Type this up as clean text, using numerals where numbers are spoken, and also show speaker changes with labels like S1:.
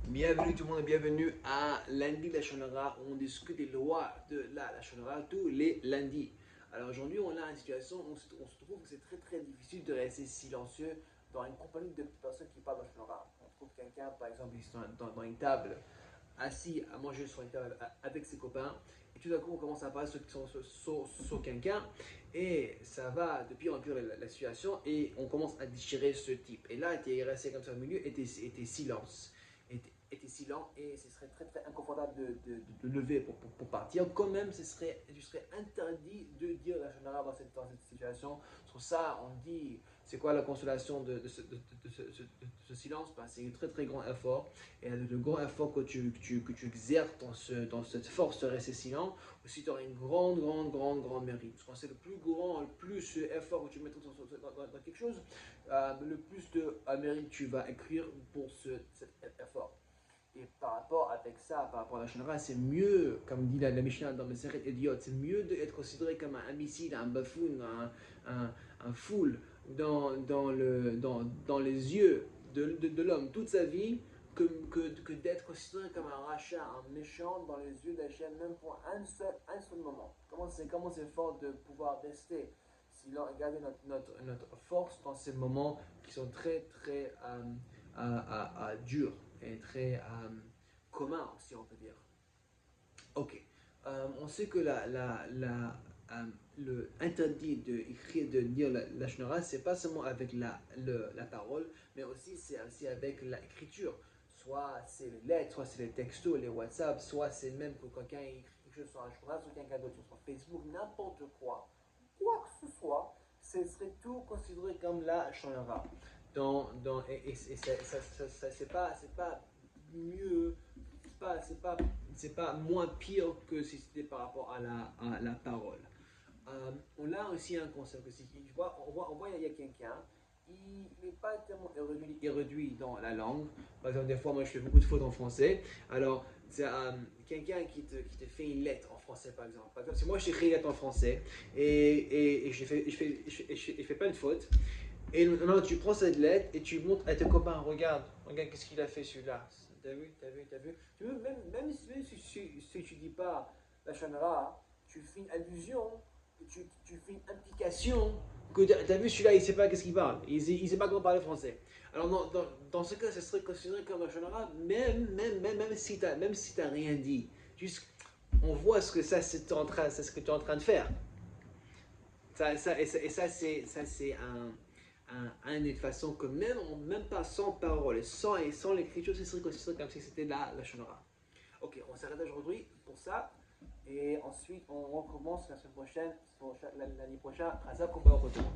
S1: Bienvenue tout le monde et bienvenue à lundi de la Shonara où on discute des lois de la Shonara tous les lundis. Alors aujourd'hui on a une situation où on se trouve que c'est très difficile de rester silencieux dans une compagnie de personnes qui parlent de la Shonara. On trouve quelqu'un par exemple ici dans une table assis à manger sur une table avec ses copains et tout d'un coup on commence à parler sur quelqu'un et ça va de pire en pire la situation et on commence à déchirer ce type. Et là tu es resté comme ça au milieu et t'es silence était silent et ce serait très inconfortable de lever pour partir. Quand même, tu serais interdit de dire la générale dans cette situation. Sur ça, on dit, c'est quoi la consolation de ce silence? Ben, c'est un très grand effort. Et le grand effort que tu exerces dans cette force de rester silent, aussi tu auras une grande mérite. Parce qu'on sait le plus grand, le plus effort que tu mets dans quelque chose, le plus de mérite tu vas écrire pour cet effort. Et par rapport avec ça, par rapport à la Shonara, c'est mieux, comme dit la Mishnah dans Meseret Idiot, c'est mieux d'être considéré comme un imbécile, un buffoon, un fool dans les yeux de l'homme toute sa vie que d'être considéré comme un rachat, un méchant dans les yeux d'Hachem, même pour un seul moment. Comment c'est fort de pouvoir rester sinon garder notre force dans ces moments qui sont très durs et très communs, si on peut dire. Ok. On sait que le interdit de dire la Shonara, c'est pas seulement avec la parole, mais aussi c'est aussi avec l'écriture. Soit c'est les lettres, soit c'est les textos, les WhatsApp, soit c'est même que quelqu'un écrit quelque chose sur un journal, soit quelqu'un d'autre sur Facebook, n'importe quoi que ce soit, ce serait tout considéré comme la Shonara. Et c'est pas mieux, c'est pas moins pire que si c'était par rapport à la parole. On a aussi un concept que c'est on voit il y a quelqu'un, il n'est pas tellement érudit dans la langue. Par exemple, des fois, moi je fais beaucoup de fautes en français. Alors, c'est quelqu'un qui te fait une lettre en français, par exemple. Si moi je t'écris une lettre en français et je fais pas de faute, et maintenant tu prends cette lettre et tu montres à tes copains, regarde qu'est-ce qu'il a fait celui-là. T'as vu. Si tu dis pas la chanra, tu fais une allusion, tu fais une implication que t'as vu celui-là, il sait pas qu'est-ce qu'il parle, il sait pas comment parler français. Alors dans ce cas, ce serait considéré comme un chanra, même si t'as rien dit. Juste, on voit ce que c'est ce que tu es en train de faire. Ça c'est une façon que même pas sans parole, sans l'écriture, ce serait considéré comme si c'était la Shonara. Ok, on s'arrête aujourd'hui pour ça. Et ensuite, on recommence la semaine prochaine, l'année prochaine, à ça qu'on va au retour.